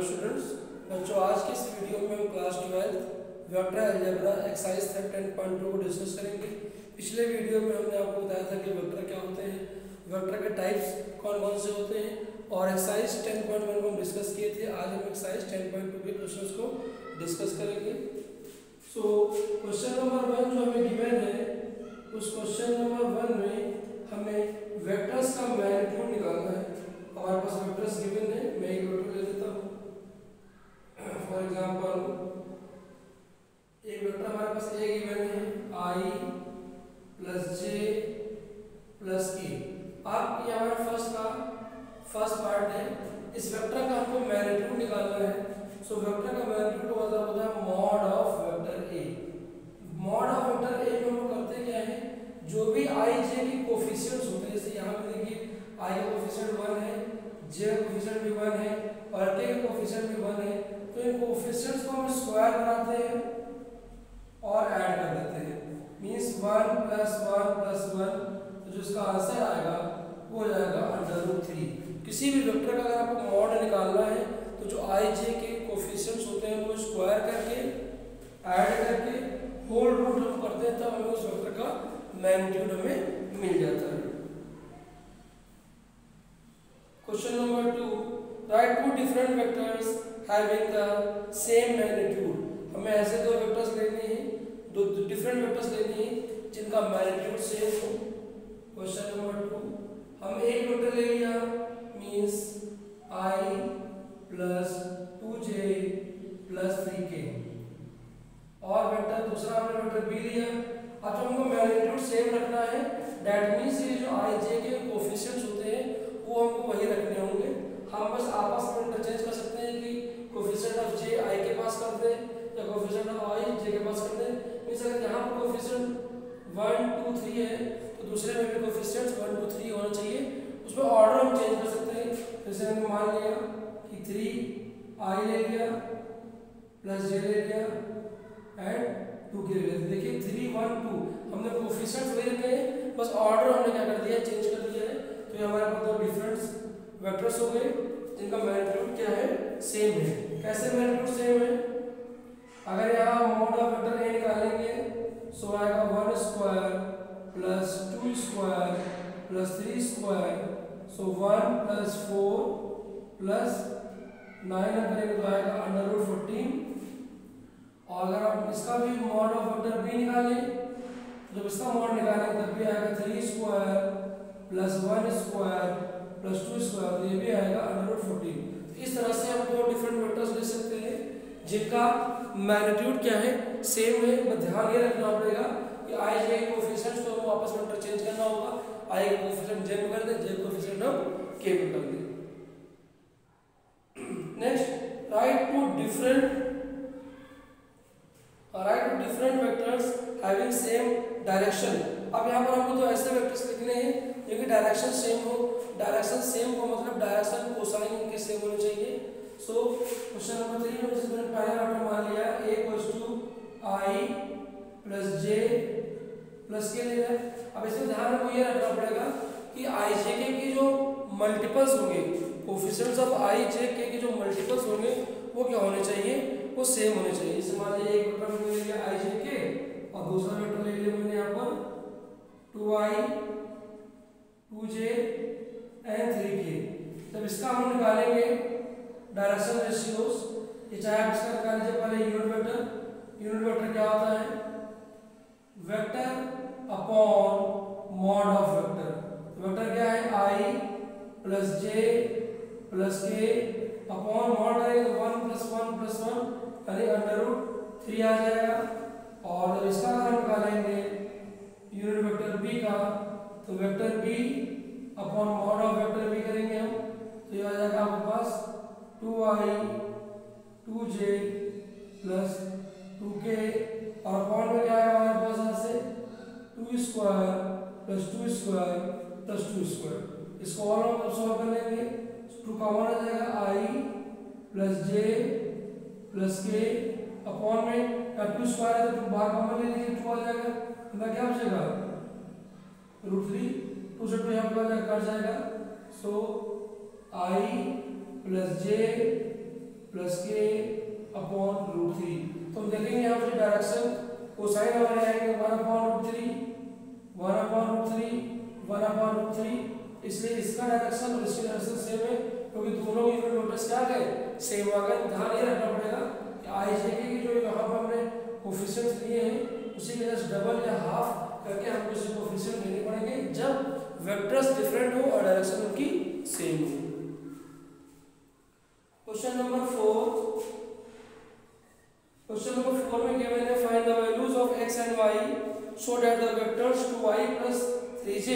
Students, बच्चों आज की इस वीडियो में हम क्लास 12 वेक्टर अलजेब्रा एक्सरसाइज 10.2 को डिस्कस करेंगे। पिछले वीडियो में हमने आपको बताया था कि वेक्टर क्या होते हैं, वेक्टर के टाइप्स कौन कौन से होते हैं और एक्सरसाइज 10.1 को हम डिस्कस किए थे। आज हम एक्सरसाइज 10.2 के क्वेश्चंस को डिस्कस करेंगे। सो क्वेश्चन नंबर 1 जो हमें गिवन है, उस क्वेश्चन नंबर 1 में हमें वेक्टर्स का मैग्नीट्यूड निकालना है। हमारे पास वेक्टर्स गिवन है, मैं एक वेक्टर ले लेता हूँ। फॉर एग्जांपल एक वेक्टर हमारे पास ए गिवन है i + j + k। आप ये हमारा फर्स्ट पार्ट है। इस वेक्टर का हमको मैग्नीट्यूड निकालना है। सो वेक्टर का मैग्नीट्यूड का मतलब होता है mod of vector A. Mod of vector ए में हम करते क्या है, जो भी i j की कोफिशिएंट्स होते हैं, जैसे यहाँ पे देखिए i का कोफिशिएंट 1 है, j का कोफिशिएंट भी 1 है और k का कोफिशिएंट भी 1 है, तो इन कोफिशिएंट्स को हम स्क्वायर बनाते हैं और ऐड कर देते हैं। मींस 1 + 1 + 1, तो जो इसका आंसर आएगा वो हो जाएगा √3। किसी भी वेक्टर का अगर आपको मॉड निकालना है तो जो i j के कोफिशिएंट्स होते हैं उनको स्क्वायर करके ऐड करके होल रूट हम करते हैं, तब हमें उस वेक्टर का मैग्नीट्यूड हमें मिल जाता है। Question number 2, write two different vectors having the same magnitude. हमें ऐसे दो वेक्टर्स लेने हैं, दो डिफरेंट वेक्टर्स लेने हैं जिनका मैग्नीट्यूड सेम हो। क्वेश्चन नंबर 2, हम एक वेक्टर ले लिया, मींस i + 2j + 3k, और वेक्टर दूसरा हमने वेक्टर b लिया। अब जो हमको मैग्नीट्यूड सेम रखना है, दैट मींस ये जो i j के कोफिशिएंट्स होते हैं वो हमको वही रखने होंगे। हम बस आपस में इंटरचेंज कर सकते हैं कि कोफिशिएंट ऑफ j i के पास कर दे या कोफिशिएंट ऑफ i j के पास कर दे। मींस अगर यहाँ पर कोफिशिएंट 1 2 3 है तो दूसरे में भी कोफिशिएंट्स 1 2 3 होना चाहिए। उसमें ऑर्डर हम चेंज कर सकते हैं। जैसे हमने मान लिया कि 3i ले लिया + j ले लिया एंड 2k ले लिया। देखिए 3 1 2 हमने कोफिशिएंट्स वही रखे हैं, बस ऑर्डर हमने क्या कर दिया, चेंज कर दिया है। तो ये हमारे पास दो डिफरेंट वेक्टर्स हो गए जिनका मैग्नीट्यूड क्या है, सेम है। कैसे मैग्नीट्यूड सेम है, अगर यहाँ मॉड ऑफ वेक्टर ए निकालेंगे सो आएगा 1 स्क्वायर + 2 स्क्वायर + 3 स्क्वायर, सो 1 + 4 + 9 करेंगे तो आएगा √14। और अगर आप इसका भी मॉड ऑफ वेक्टर बी निकालें, जब इसका मॉड निकालेंगे तब भी आएगा 3 स्क्वायर + 1 स्क्वायर + 2 स्क्वायर, तो ये भी आएगा √14। तो इस तरह से हम दो डिफरेंट वेक्टर्स ले सकते हैं जिनका मैग्नीट्यूड क्या है, सेम है। बस ध्यान ये रखना पड़ेगा कि i j के कोफिशिएंट्स को हम आपस में इंटरचेंज करना होगा। i का कोफिशिएंट j में कर दें, j का कोफिशिएंट हम k में कर दें। Next, write two different vectors having same direction. अब यहाँ पर हमको तो ऐसे वेक्टर्स लिखने हैं जिनकी डायरेक्शन सेम हो। डायरेक्शन सेम हो मतलब डायरेक्शन कोसाइन इनके सेम होने चाहिए। सो क्वेश्चन नंबर 3 में जिसमें पहला वेक्टर मान लिया a = i + j + k ले रहा है। अब इसमें ध्यान रखो, ये रखना पड़ेगा कि i j k के जो मल्टीपल्स होंगे, coefficients of i j k के जो मल्टीपल्स होंगे वो क्या होने चाहिए, वो सेम होने चाहिए। जैसे मान लीजिए एक वेक्टर मैंने ले लिया i j k और दूसरा वेक्टर ले लिया मैंने यहाँ पर 2i 2j and 3k। जब इसका हम निकालेंगे डायरेक्शन रेशियोज, ये चाहे आप इसका निकाल लीजिए। पहले यूनिट वेक्टर क्या होता है, vector upon mod of vector. Vector क्या है, i + j + k upon mod करेंगे तो 1 + 1 + 1 यानी √3 आ जाएगा। और जब इसका हम निकालेंगे यूनिट वेक्टर b का, तो vector b upon mod of vector b करेंगे हम, तो ये आ जाएगा आपके पास 2i 2j + 2k, और अपॉन में क्या आएगा हमारे पास यहाँ से 2 स्क्वायर + 2 स्क्वायर + 2 स्क्वायर। इसको और हम सॉल्व कर लेंगे, 2 कॉमन आ जाएगा i + j + k अपॉन में 2 स्क्वायर है तो 2 बाहर कॉमन ले लीजिए, 2 आ जाएगा। मतलब क्या बचेगा √3, 2 से 2 यहाँ पर कट जाएगा। सो i + j प्लस के अपॉन रूट 3। तो हम देखेंगे यहाँ पर डायरेक्शन कोसाइन हमारे आएंगे 1 upon root 3, 1 upon root 3, 1 upon root 3। इसलिए इसका डायरेक्शन और इसकी डायरेक्शन सेम है, क्योंकि दोनों यूनिट वेक्टर्स क्या गए सेम आ गए। ध्यान ये रखना पड़ेगा कि आई जे के जो यहाँ पर हमने कोफिशिएंट्स लिए हैं उसी के जस्ट डबल या हाफ करके हमको इसे कोफिशिएंट लेने पड़ेंगे जब वेक्टर्स डिफरेंट हो और डायरेक्शन उनकी सेम हो। क्वेश्चन नंबर 4, क्वेश्चन नंबर 4 में गिवन है find the values of x and y so that the vectors 2i plus 3j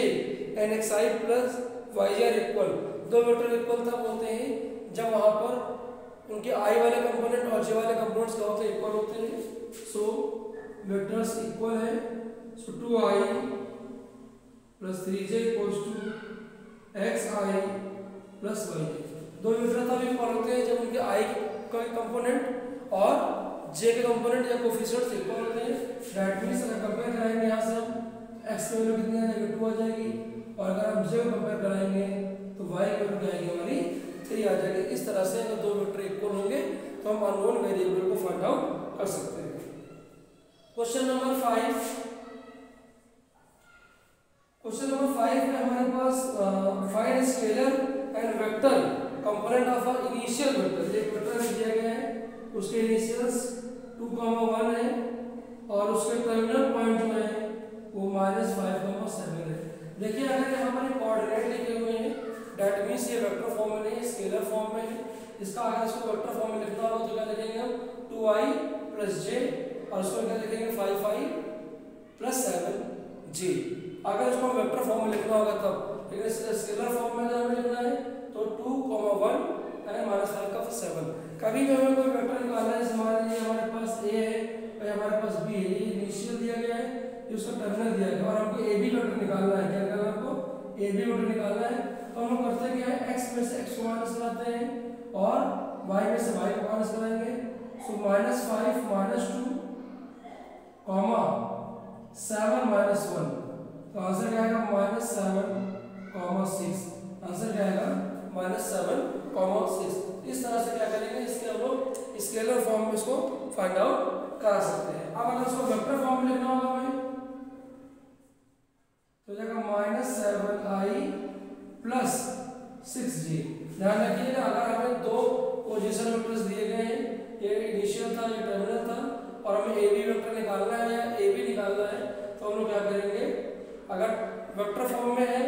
and xi plus yj are equal। दो वेक्टर इक्वल तब होते हैं जब वहां पर उनके i वाले कंपोनेंट और j वाले कंपोनेंट्स क्या होते हैं इक्वल होते हैं। सो वेक्टर्स इक्वल है, सो 2i plus 3j equals to xi plus yj। दो वेक्टर तब इक्वल होते हैं जब उनके i का कंपोनेंट और j के कंपोनेंट या कोफिशिएंट्स इक्वल होते हैं। दैट मींस अगर कंपेयर कराएंगे यहाँ से हम x की वैल्यू कितनी आ जाएगी 2 आ जाएगी, और अगर हम j को कंपेयर कराएंगे तो y की वैल्यू क्या आएगी हमारी 3 आ जाएगी। इस तरह से अगर दो वेक्टर इक्वल होंगे तो हम अननोन वेरिएबल को फाइंड आउट कर सकते हैं। क्वेश्चन नंबर 5, क्वेश्चन नंबर 5 में हमारे पास find scalar and vector component of a initial vector. एक वेक्टर दिया गया है, उसके इनिशियल्स 2, 1 है और उसके टर्मिनल पॉइंट जो है वो -5, 7 है। देखिए अगर यहाँ पर कोऑर्डिनेट लिखे हुए हैं दैट मींस ये वेक्टर फॉर्म में नहीं स्केलर फॉर्म में है। इसका अगर इसको वेक्टर फॉर्म में लिखना हो तो क्या लिखेंगे हम 2i plus j और उसको क्या लिखेंगे 5i plus 7j। अगर इसको वेक्टर फॉर्म में लिखना होगा तब, लेकिन स्केलर फॉर्म में हमें लिखना है तो 2, 1 है -5 का 7। कभी भी हमें कोई वेक्टर निकालना है, मान लीजिए हमारे पास a है और हमारे पास b है, ये इनिशियल दिया गया है, ये उसका टर्मिनल दिया गया और हमको ab वेक्टर निकालना है। क्या निकालना है हमको ab वेक्टर निकालना है। तो हम लोग करते क्या है x में से x को माइनस कराते हैं और y में से y को माइनस कराएंगे। सो -5 -2 7 -1, तो आंसर क्या आएगा -7 6। आंसर क्या आएगा -7 6। इस तरह से क्या करेंगे इसके हम लोग स्केलर फॉर्म में इसको फाइंड आउट करा सकते हैं। अब अगर इसको वेक्टर फॉर्म में लिखना होगा हमें तो जाएगा -7i plus 6j। ध्यान रखिएगा अगर हमें दो पोजीशन वेक्टर्स दिए गए हैं, ये इनिशियल था ये टर्मिनल था, और हमें ab वेक्टर निकालना है या ab निकालना है तो हम लोग क्या करेंगे अगर वेक्टर फॉर्म में है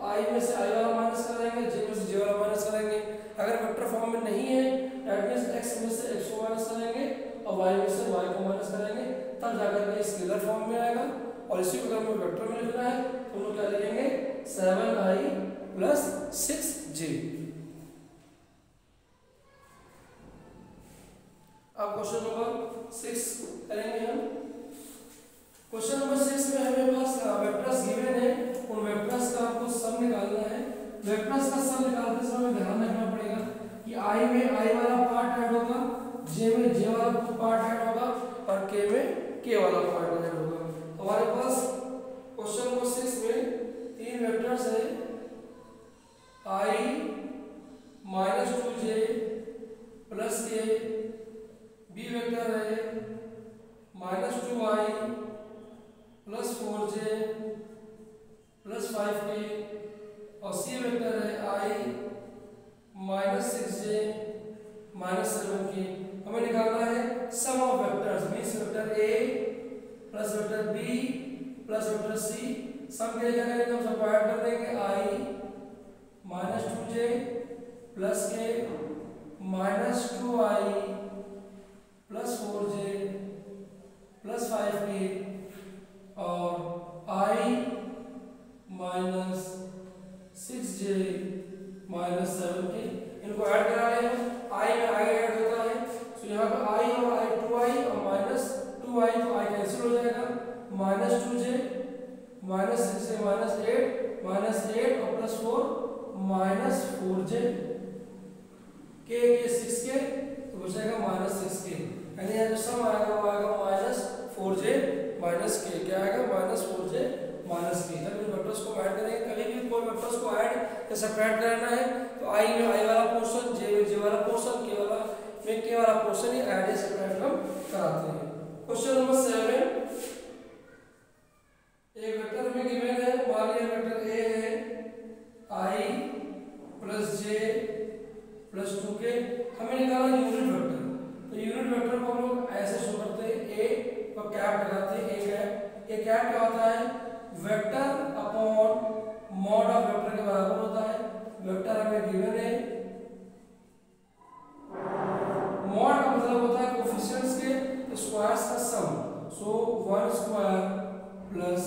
i में से i वाला माइनस करेंगे, j में से j वाला माइनस करेंगे। अगर वेक्टर फॉर्म में नहीं है दैट मींस x में से x को माइनस करेंगे और y में से y को माइनस करेंगे, तब जाकर के स्केलर फॉर्म में आएगा। और इसी को अगर हमें वेक्टर में लिखना है तो हम लोग क्या लिखेंगे 7i plus 6j। अब क्वेश्चन नंबर 6 करेंगे हम। क्वेश्चन नंबर 6 में हमें पास वेक्टर्स गिवन है, उन वेक्टर्स का आपको सम निकालना है। वेक्टर्स का सम निकालते समय ध्यान रखना पड़ेगा कि i में i वाला पार्ट ऐड होगा, j में j वाला पार्ट ऐड होगा और k में k वाला पार्ट ऐड होगा। हमारे पास क्वेश्चन नंबर 6 में तीन वेक्टर्स है i -2j plus k, b vector है -2i plus 4j plus 5k और c वेक्टर है i -6j minus 7k। हमें निकालना है sum of vectors, means vector a plus vector b plus vector c। Sum के लिए क्या करेंगे हम सब ऐड कर देंगे i -2j plus k -2i plus 4j plus 5k और i -6j minus 7k। इनको ऐड करा रहे हैं, i में i ऐड होता है तो यहाँ पर i और i 2i और -2i तो i कैंसिल हो जाएगा, -2j -6j -8 और प्लस 4 -4j k 6k तो बचेगा -6k। यानी यहाँ जो सम आएगा वो आएगा -4j -k। क्या आएगा -4j -k। जब इन वेक्टर्स को ऐड करेंगे, कभी भी कोई वेक्टर्स को ऐड या सबट्रैक्ट करना है तो i में i वाला पोर्शन, j में j वाला पोर्शन, k वाला में केवल आप क्वेश्चन ही आइडिया सेपरेट हम कराते हैं। क्वेश्चन नंबर 7, एक वेक्टर हमें गिवन है, मान लिया वेक्टर ए है i plus J plus 2k, हमें निकालना यूनिट वेक्टर। तो यूनिट वेक्टर को हम लोग ऐसे शो करते हैं, ए को कैप लगाते हैं, ए कैप। ए कैप क्या होता है, vector upon mod of vector के बराबर होता है। वेक्टर हमें गिवन है, मॉड का मतलब होता है कोफिशिएंट्स के स्क्वायर्स का सम। सो 1 square plus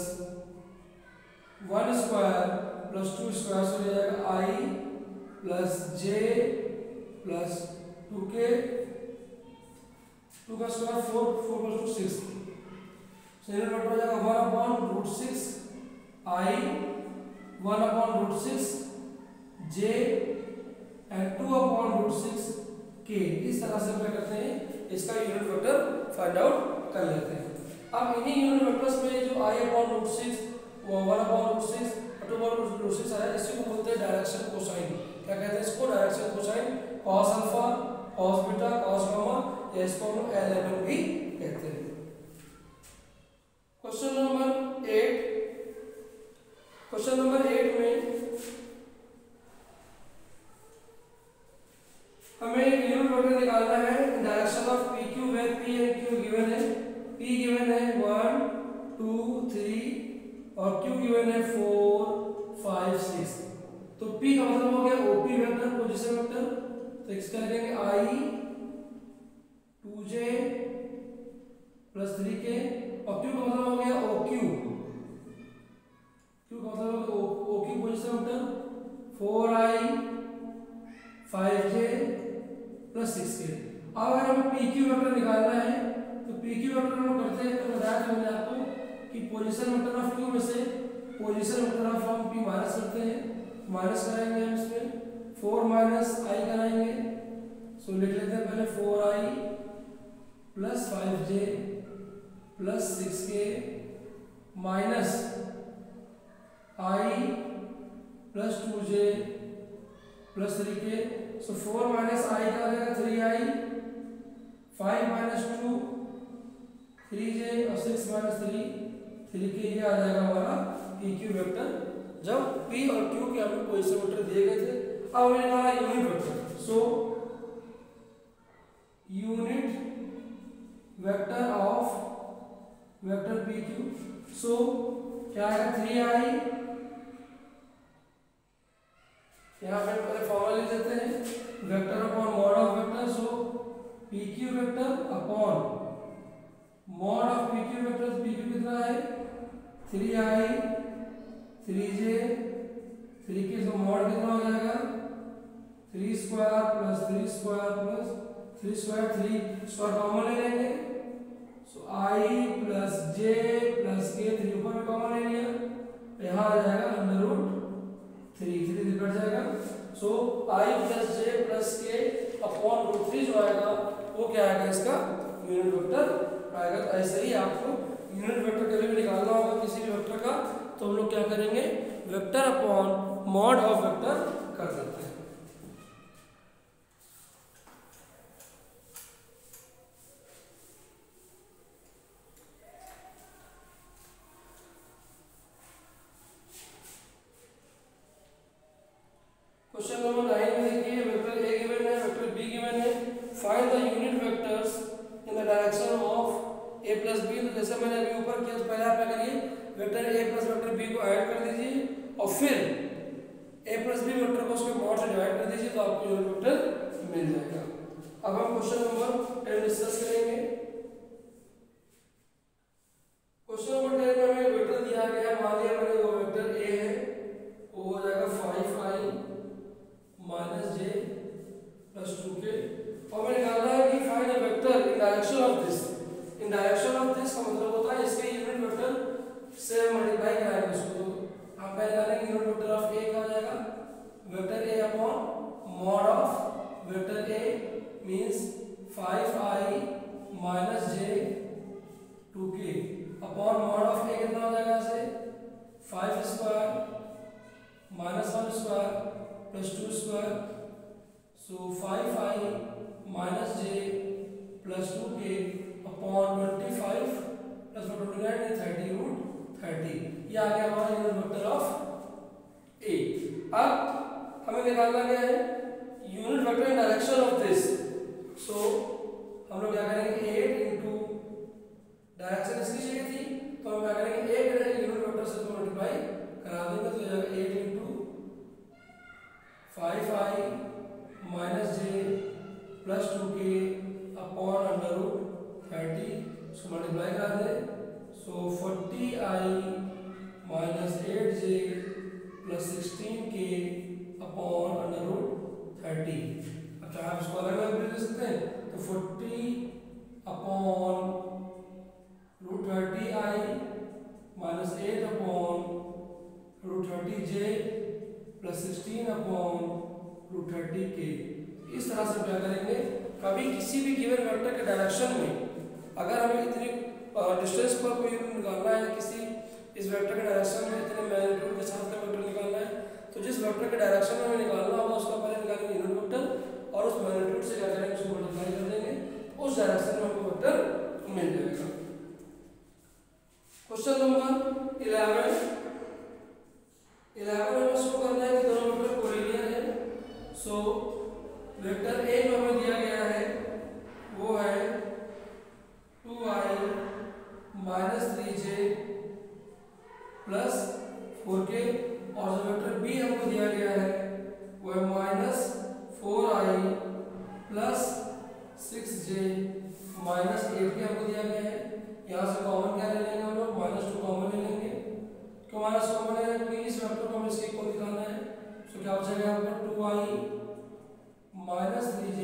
1 square plus 2 square हो जाएगा i plus J plus 2k, 2 का square 4, 4 plus 2 6। So unit vector हो जाएगा 1/√6 i, 1/√6 j एंड 2/√6 k। इस तरह से क्या करते हैं, इसका यूनिट वेक्टर फाइंड आउट कर लेते हैं। अब इन्हीं यूनिट वेक्टर्स में जो i/√6, 1/√6 और 2/√6 है, इसी को बोलते हैं डायरेक्शन कोसाइन। क्या कहते हैं इसको, direction cosine. cos alpha, cos beta, cos gamma, या इसको हम लोग L11 भी कहते हैं। क्वेश्चन नंबर 8, क्वेश्चन नंबर 8 में हमें यूनिट वेक्टर निकालना है direction of P Q, where P and Q given है। पी गिवन है 1 2 3 और क्यू गिवन है 4 5 6। तो P का मतलब हो गया OP वेक्टर, पोजीशन वेक्टर। तो इसका लिखेंगे I 2j प्लस 3k, और Q का मतलब हो गया OQ। Q का मतलब हो गया OQ position vector, 4i 5j plus 6k। अब अगर हमें PQ वेक्टर निकालना है तो PQ वेक्टर हम लोग करते हैं, तो बताया था मैंने आपको कि पोजीशन वेक्टर ऑफ Q में से पोजीशन वेक्टर ऑफ हम P माइनस करते हैं। माइनस कराएंगे हम इसमें, 4 माइनस i कराएंगे। सो लिख लेते हैं पहले 4i plus 5j plus 6k minus i plus 2j plus 3k। So 4 minus i का आ जाएगा 3i, 5 माइनस 2 3j और 6 माइनस 3k। ये आ जाएगा हमारा PQ वेक्टर, जब P और Q के हमें पोजीशन वेक्टर दिए गए थे। अब हमें निकालना unit vector. So unit vector of vector PQ, सो क्या आएगा 3i, यहाँ पे पहले फॉर्मूला लिख देते हैं, vector upon mod of vector. So PQ vector upon mod of PQ vector. PQ कितना है 3i 3j 3k, तो मॉड कितना हो जाएगा 3 square plus 3 square plus 3 square, 3 square common ले लेंगे। सो i plus j plus k, 3 ऊपर में कॉमन ले लिया, यहाँ आ जाएगा √3, 3 कट जाएगा। सो i plus j plus k upon √3 जो आएगा वो क्या आएगा, इसका यूनिट वेक्टर आएगा। तो ऐसे ही आपको यूनिट वेक्टर कभी भी निकालना होगा किसी भी वेक्टर का, तो हम लोग क्या करेंगे, vector upon mod of vector कर देते हैं। क्वेश्चन नंबर 9 में देखिए, वेक्टर ए गिवन है, वेक्टर बी गिवन है। Find the unit vectors in the direction of a plus b. तो जैसे मैंने अभी ऊपर किया, तो पहले आप क्या करिए, vector a plus vector b को ऐड कर दीजिए और फिर ए प्लस बी वेक्टर को उसके मॉड से डिवाइड कर दीजिए, तो आपको यूनिट वेक्टर मिल जाएगा। अब हम क्वेश्चन नंबर 10 डिस्कस करेंगे। क्वेश्चन नंबर 10 में हमें वेक्टर दिया गया है, मान लिया मैंने वो वेक्टर ए है, वो हो जाएगा 5i minus j plus 2k। और हमें निकालना है कि find the vector in direction of this. In direction of this का मतलब होता है इसके यूनिट वेक्टर से मल्टीप्लाई कराएंगे उसको। आप पहले निकालेंगे यूनिट वेक्टर ऑफ ए का हो जाएगा vector A upon mod of vector A means 5i minus j 2k upon mod of A कितना हो जाएगा, ऐसे 5 square minus 1 square plus 2 square. So 5i minus J plus 2k upon 25 plus 29 30√30। ये आ गया हमारा यूनिट वेक्टर ऑफ ए। अब हमें निकालना क्या है unit vector in direction of this. So हम लोग क्या करेंगे 8 इंटू डायरेक्शन इसकी चाहिए थी तो हम क्या करेंगे 8 यूनिट वेक्टर से तो मल्टीप्लाई करा देंगे तो जाएगा 8 into 5i minus J plus 2k upon √30 उसको मल्टीप्लाई करा दें। सो 40i minus 8j plus 16k upon √30। अब चाहे आप इसको अलग अलग लिख सकते हैं तो 40 upon √30i minus 8 upon √30j plus 16 upon √30k। इस तरह से क्या करेंगे कभी किसी भी गिवन वेक्टर के डायरेक्शन में अगर हमें इतनी डिस्टेंस पर कोई यूनिट निकालना है किसी इस वेक्टर के डायरेक्शन में इतने मैग्नीट्यूड के साथ का वेक्टर निकालना है तो जिस वेक्टर के डायरेक्शन में हमें निकालना होगा उसका पहले निकालेंगे यूनिट वेक्टर और उस मैग्नीट्यूड से क्या करेंगे उसको मल्टीप्लाई कर देंगे उस डायरेक्शन में हमको वेक्टर मिल जाएगा। क्वेश्चन नंबर 11 में शो करना है कि दोनों वेक्टर कोलिनियर है। सो वेक्टर ए जो हमें दिया गया है वो है 2i minus 3j plus 4k और जो वेक्टर बी हमको दिया गया है वो है minus 4i plus 6j minus 8k हमको दिया गया है। यहाँ से कॉमन क्या ले लेंगे हम लोग -2 कॉमन ले लेंगे क्यों माइनस कॉमन ले लेंगे क्योंकि इस वेक्टर को हमें इसके इक्वल दिखाना है। तो क्या बचेगा यहाँ पर 2i minus 3j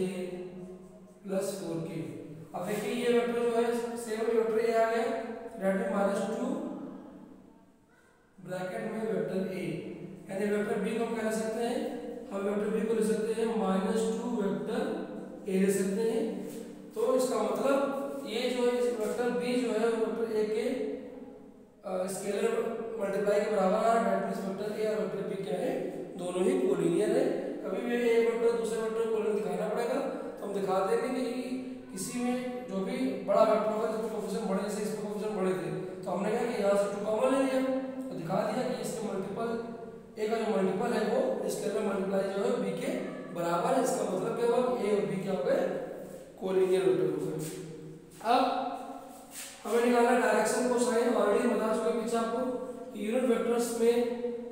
plus 4k। अब देखिए ये वेक्टर जो है सेम वेक्टर ए आ गया दैट मीन -2 ब्रैकेट में वेक्टर ए यानी वेक्टर बी को हम क्या लिख सकते हैं हम वेक्टर बी को लिख सकते हैं -2 वेक्टर ए लिख सकते हैं। तो इसका मतलब ये जो है वेक्टर बी जो है वेक्टर ए के स्केलर मल्टीप्लाई के बराबर है दैट मींस वेक्टर ए और वेक्टर बी क्या है दोनों ही कोलिनियर है। कभी भी एक वेक्टर दूसरे वेक्टर को कोलिनियर दिखाना पड़ेगा तो हम दिखा देंगे कि किसी में जो भी बड़ा वेक्टर होगा जिसके कोएफिशिएंट बड़े से इसके कोएफिशिएंट बड़े थे तो हमने क्या कि यहाँ से 2 कॉमन ले लिया तो दिखा दिया कि इसके मल्टीपल ए का जो मल्टीपल है वो स्केलर मल्टीप्लाई जो है बी के बराबर है। इसका मतलब क्या हुआ ए और बी क्या हो गए कोलिनियर वेक्टर हो गए। अब हमें निकालना डायरेक्शन कोसाइन ऑलरेडी बता चुके पीछे आपको कि यूनिट वेक्टर्स में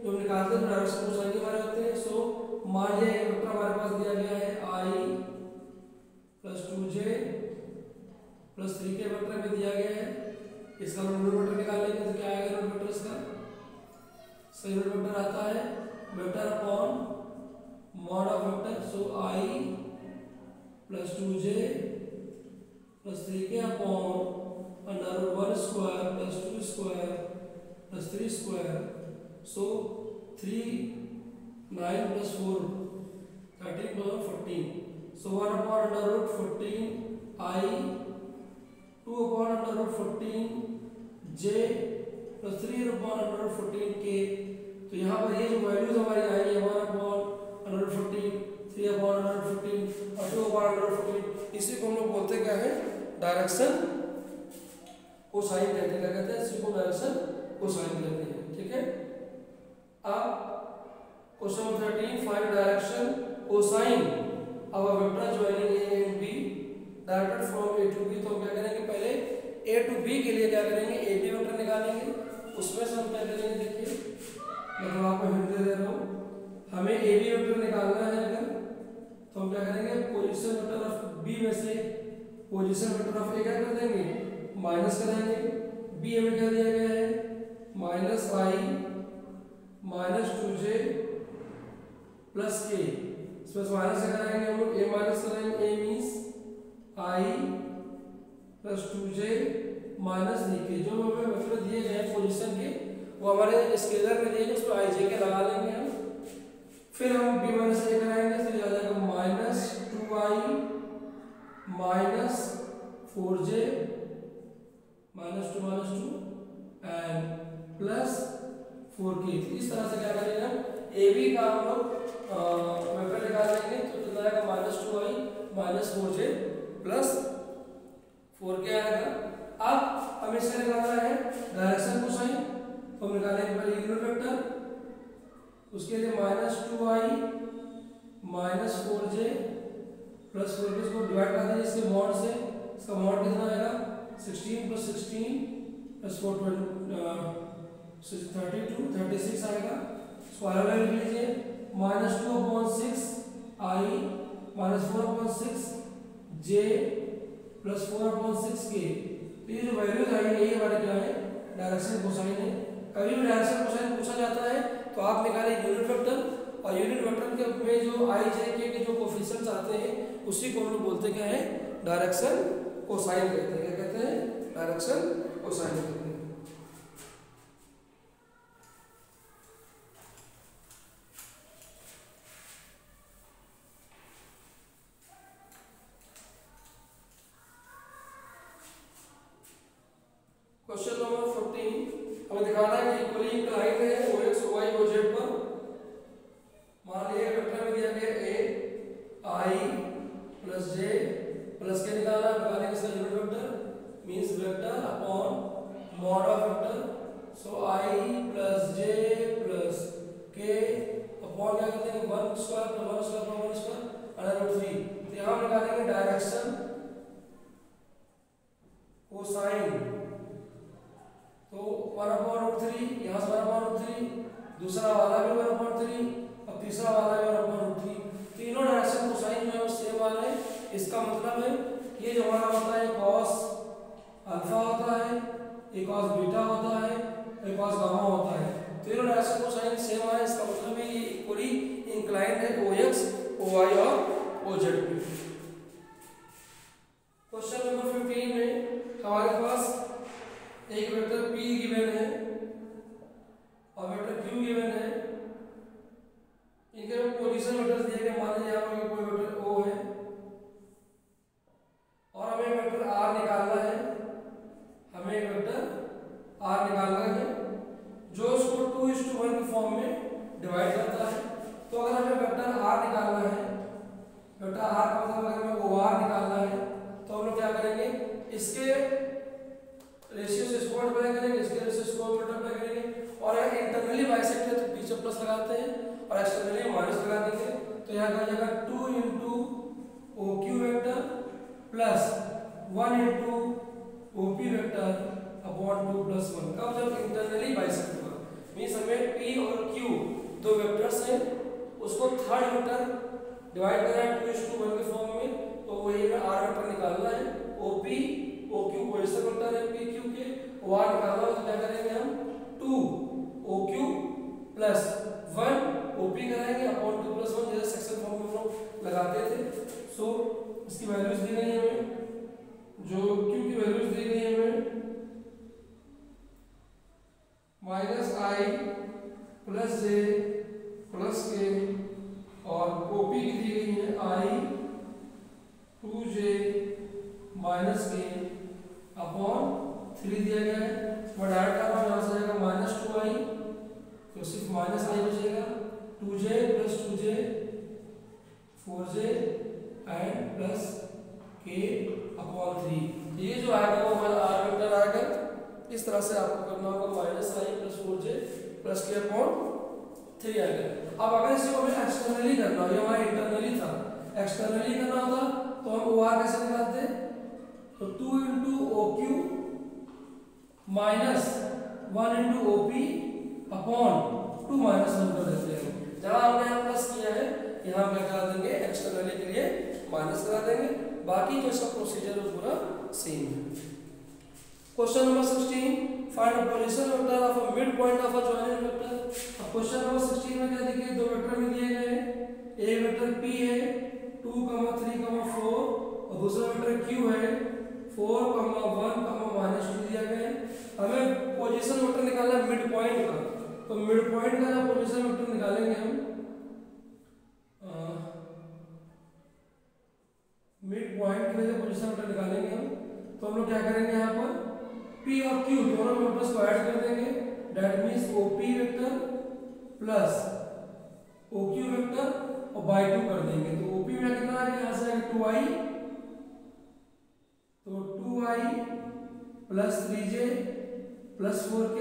जो निकालते हैं डायरेक्शन कोसाइन के बारे में होते हैं। सो मान लिया एक वेक्टर हमारे पास दिया गया है i plus 2j plus 3k vector में दिया गया है। इसका यूनिट वेक्टर निकालने के तो क्या आएगा यूनिट वेक्टर इसका सही यूनिट वेक्टर आता है vector upon mod of vector. So i plus 2j plus 3k upon √1 square plus 2 square plus 3 square. So 3 9 plus 4 13 plus 14। So 1 upon √14 i 2 upon √14 j plus 3 upon √14 k। तो यहाँ पर ये जो values हमारी आई है 1 upon √14 3 upon √14 और 2 upon √14 इसी को हम लोग बोलते क्या है डायरेक्शन कोसाइन कहते हैं। क्या कहते हैं इसी को डायरेक्शन कोसाइन कहते हैं। ठीक है। अब question number 13 find direction cosine of a vector joining A and B directed from A to B. तो हम क्या करेंगे पहले ए टू बी के लिए क्या करेंगे ए बी वेक्टर निकालेंगे उसमें से हम क्या करेंगे देखिए मतलब आपको हिंट दे रहा हूँ हमें ए बी वेक्टर निकालना है अगर तो हम क्या करेंगे पोजीशन वेक्टर ऑफ बी में से पोजीशन वेक्टर ऑफ ए क्या कर देंगे माइनस करेंगे। बी हमें क्या दिया गया है -i minus 2j plus k। इसमें माइनस से कराएंगे हम लोग a माइनस करेंगे a means i plus 2j minus k। जो हमें वेक्टर दिए गए पोजीशन के वो हमारे स्केलर में दिए गए उसमें i j के लगा लेंगे हम। फिर हम b माइनस a कराएंगे तो आ जाएगा -2i minus 4j -2 and plus 4k। इस तरह से क्या करेंगे हम ए बी का हम लोग वेक्टर निकाल लेंगे तो कितना आएगा -2i माइनस 4j प्लस 4 के आएगा। अब हमें इससे निकालना है डायरेक्शन कोसाइन, तो हम निकालेंगे पहले यूनिट वेक्टर, उसके लिए -2i माइनस 4j प्लस 4 को डिवाइड कर देंगे इसके मॉड से, इसका मॉड कितना आएगा 16 + 16 + 4 32 36 आएगा। स्क्वायर वैल्यू लिख लीजिए -2/6 i -4/6 j प्लस 4/6 के। तो ये जो वैल्यूज आई यही हमारे क्या है डायरेक्शन कोसाइन है। कभी भी डायरेक्शन कोसाइन पूछा जाता है तो आप निकालें यूनिट वेक्टर, और यूनिट वेक्टर के में जो i j k के जो कोफिशिएंट्स आते हैं उसी को हम लोग बोलते क्या है डायरेक्शन कोसाइन कहते हैं। क्या कहते हैं डायरेक्शन कोसाइन कहते हैं। क्वेश्चन नंबर 14 हमें दिखाना है कि इक्वली इंक्लाइंड है OX OY OZ पर। मान लीजिए वेक्टर में दिया गया a i plus j plus k निकालना है, इसका unit vector means vector upon mod of vector, so i plus j plus k upon क्या करते हैं 1 square plus 1 square plus 1 square under root 3। तो यहां हम निकालेंगे डायरेक्शन कोसाइन, तो 1/√3 यहाँ से 1/√3, दूसरा वाला भी 1/3 और तीसरा वाला भी 1/√3। तीनों डायरेक्शन कोसाइन जो है वो सेम आ रहे हैं। इसका मतलब है ये जो हमारा होता है cos अल्फा होता है, एक cos बीटा होता है, एक cos गामा होता है। तीनों डायरेक्शन कोसाइन सेम आ रहे हैं, इसका मतलब है ये इक्वली इंक्लाइंड है OX OY और OZ पे। क्वेश्चन नंबर 15 में हमारे पास एक वेक्टर p गिवन है और वेक्टर q गिवन है। इनके पोजीशन वेक्टर्स दिए गए, मान लीजिए यहाँ पर कोई वेक्टर o है और हमें वेक्टर r निकालना है। हमें वेक्टर r निकालना है जो उसको 2:1 के फॉर्म में डिवाइड करता है। तो अगर हमें वेक्टर r निकालना है, वेक्टर r का मतलब अगर हमें OR निकालना है तो हम लोग क्या करेंगे, इसके रेशियो से स्क्वायर मल्टीप्लाई करेंगे, इसके रेशियो से स्क्वायर मल्टीप्लाई करेंगे, और अगर इंटरनली बाइसेक्ट है तो पीछे प्लस लगाते हैं और एक्सटर्नली माइनस लगा देंगे। तो यहाँ का जाएगा 2 × OQ vector plus 1 × OP vector upon 2 + 1। कब जब इंटरनली बाइसेक्ट होगा, मींस हमें P और Q दो वेक्टर्स हैं उसको थर्ड वेक्टर डिवाइड करना है 2:1 के फॉर्म में, तो वही में R वेक्टर निकालना है। OP OQ पोजीशन वेक्टर है PQ के, OR निकालना है तो क्या करेंगे हम 2 OQ प्लस 1 OP कराएंगे अपॉन 2 + 1 जैसे सेक्शन फॉर्म में हम लोग लगाते थे। सो इसकी वैल्यूज दी गई है हमें, जो Q की वैल्यूज दी गई है हमें -i plus j plus k, और OP की दी गई है i 2j minus k upon 3 दिया गया है। मैं डायरेक्ट कर रहा हूँ, यहाँ से जाएगा -2i तो सिर्फ -i बचेगा, 2j plus 2j 4j and plus k upon 3। ये जो आएगा वो हमारा r वेक्टर आएगा। इस तरह से आपको करना होगा -i plus 4j plus k upon 3 आएगा। अब अगर इसको हमें एक्सटर्नली करना हो, ये हमारा इंटरनली था, एक्सटर्नली करना होता तो हम OR कैसे निकालते, तो 2 × OQ माइनस 1 × OP अपॉन 2 - 1 कर देते हैं। जहाँ हमने यहाँ प्लस किया है यहाँ हम क्या करा देंगे, एक्सटर्नली के लिए माइनस करा देंगे। बाकी जो इसका प्रोसीजर है पूरा सेम है। Question number 16 find the position vector of a mid point of a joining vector. अब क्वेश्चन नंबर 16 में क्या दिए, दो वेक्टर में दिए गए हैं। एक वेक्टर p है 2, 3, 4 और दूसरा वेक्टर q है 4, 1, -2 दिया गया है। हमें पोजीशन वेक्टर निकालना है मिड पॉइंट का, तो मिड पॉइंट का जो पोजीशन वेक्टर निकालेंगे हम, मिड पॉइंट के लिए पोजीशन वेक्टर निकालेंगे हम, तो हम लोग क्या करेंगे, यहाँ पर p और q दोनों वेक्टर्स को ऐड कर देंगे। That means OP vector plus OQ vector और और बाई 2 कर देंगे तो ओपी में कितना आ गया, यहाँ से आएगा 2i, तो 2i plus 3j plus 4k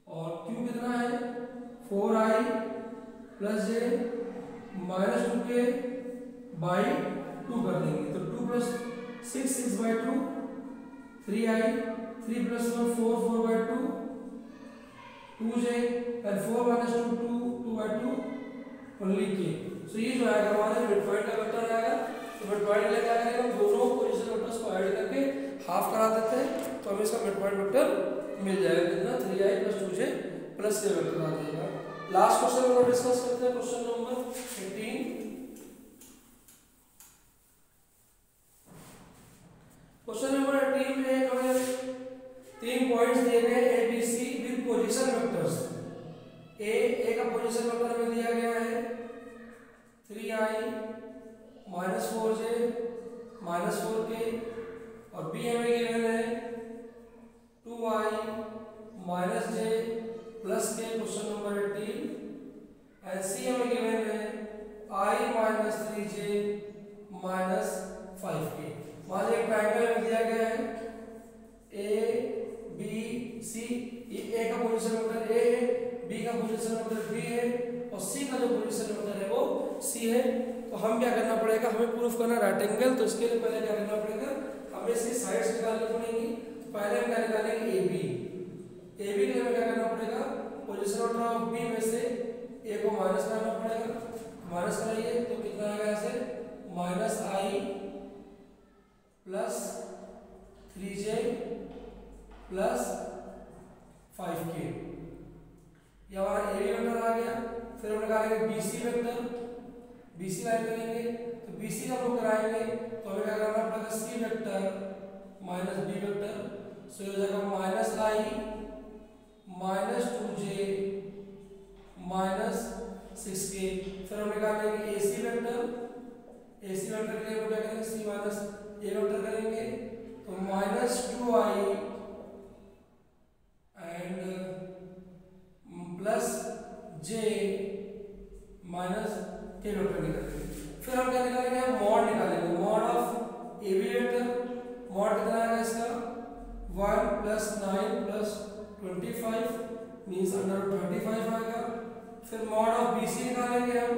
और q कितना है 4i plus j minus 2k by 2 कर देंगे तो 2 plus 6 6 by 2 3i 3 plus 1 4 4 by 2 2j and 4 minus 2 2 2 by 2 only k। सो ये जो आएगा हमारे मिड पॉइंट का वेक्टर आएगा। तो मिड पॉइंट के लिए क्या करेंगे, हम दोनों पोजीशन वेक्टर्स को ऐड करके हाफ करा देते हैं तो हमें इसका मिड पॉइंट वेक्टर मिल जाएगा कितना 3i plus 2j plus k vector आ जाएगा। लास्ट क्वेश्चन हम डिस्कस करते हैं, क्वेश्चन नंबर 18। क्वेश्चन नंबर 18 में हमें 3 पॉइंट्स दिए गए A B C with position vectors. A का पोजीशन वेक्टर हमें दिया गया है 3i minus 4j minus 4k और बी हमें गिवन है 2i minus j plus k question number 18 and C हमें गिवन है i minus 3j minus 5k। मान लीजिए एक ट्रायंगल में दिया गया है ए बी सी, ए का पोजीशन वेक्टर ए है, बी का पोजीशन वेक्टर बी है और सी का जो पोजीशन वेक्टर है वो सी है। तो हम क्या करना पड़ेगा, हमें प्रूफ करना राइट एंगल। तो इसके लिए पहले क्या करना पड़ेगा, हमें इसकी साइड्स निकालनी पड़ेंगी। तो पहले हम क्या निकालेंगे ए बी के लिए हमें क्या करना पड़ेगा, पोजीशन वेक्टर ऑफ बी में से ए को माइनस करना पड़ेगा। माइनस कराइए तो कितना आएगा, ऐसे माइनस आई प्लस 3j प्लस 5k, ये हमारा ए वेक्टर आ गया। फिर हम निकालेंगे बीसी वेक्टर, बीसी लाइन करेंगे तो बीसी का हम लोग कराएंगे तो हमें क्या करना पड़ेगा C vector minus B vector. सो हो जाएगा माइनस आई माइनस 2j माइनस 6k। फिर हम निकालेंगे एसी वेक्टर, एसी वेक्टर के लिए हम क्या करेंगे सी माइनस ए वेक्टर करेंगे तो minus 2i and plus j minus k vector निकालेंगे। फिर हम क्या निकालेंगे, मॉड निकालेंगे, mod of A B vector. Mod कितना आएगा इसका 1 प्लस 9 प्लस 25 मीन्स अंडर 35 आएगा। फिर मॉड ऑफ बी सी निकालेंगे हम,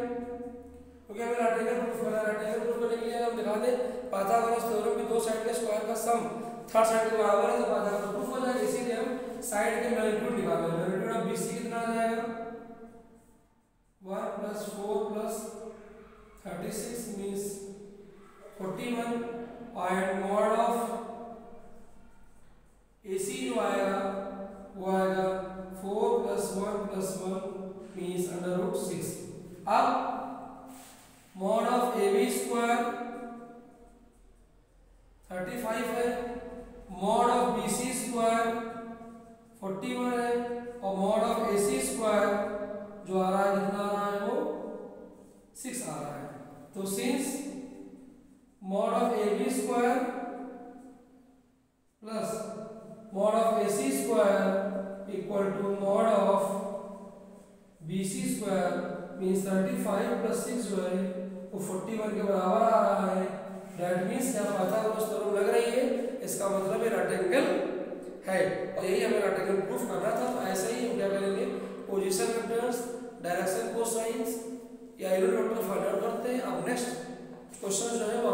क्योंकि हमें रेक्टेंगल प्रूफ करना है। रेक्टेंगल प्रूफ करने के लिए हम दिखा दें पाइथागोरस थ्योरम की दो साइड के स्क्वायर का सम थर्ड साइड के बराबर है तो पाइथागोरस प्रूफ हो जाएगा। इसीलिए हम साइड के मैग्नीट्यूड निकालेंगे। मैग्नीट्यूड ऑफ बीसी कितना आ जाएगा 1 plus 4 plus 36 means 41 and mod of AC जो आएगा वो आएगा 4 प्लस 1 प्लस 1 मींस √6। अब mod of A B square 35 है, mod of B C square 41 है और mod of A C square जो आ रहा है कितना आ रहा है वो 6 आ रहा है। तो since mod of A B square plus mod of A C square equal to mod of B C square means 35 plus 6 जो है वो 41 के बराबर आ रहा है। दैट मीन्स यहाँ पाइथागोरस थ्योरम लग रही है, इसका मतलब ये रेक्टेंगल है और यही हमें रेक्टेंगल प्रूफ करना था। तो ऐसे ही हम क्या करेंगे, पोजीशन वेक्टर्स, डायरेक्शन कोसाइंस या यूनिट वेक्टर फाइंड आउट करते हैं। अब नेक्स्ट क्वेश्चन जो है वो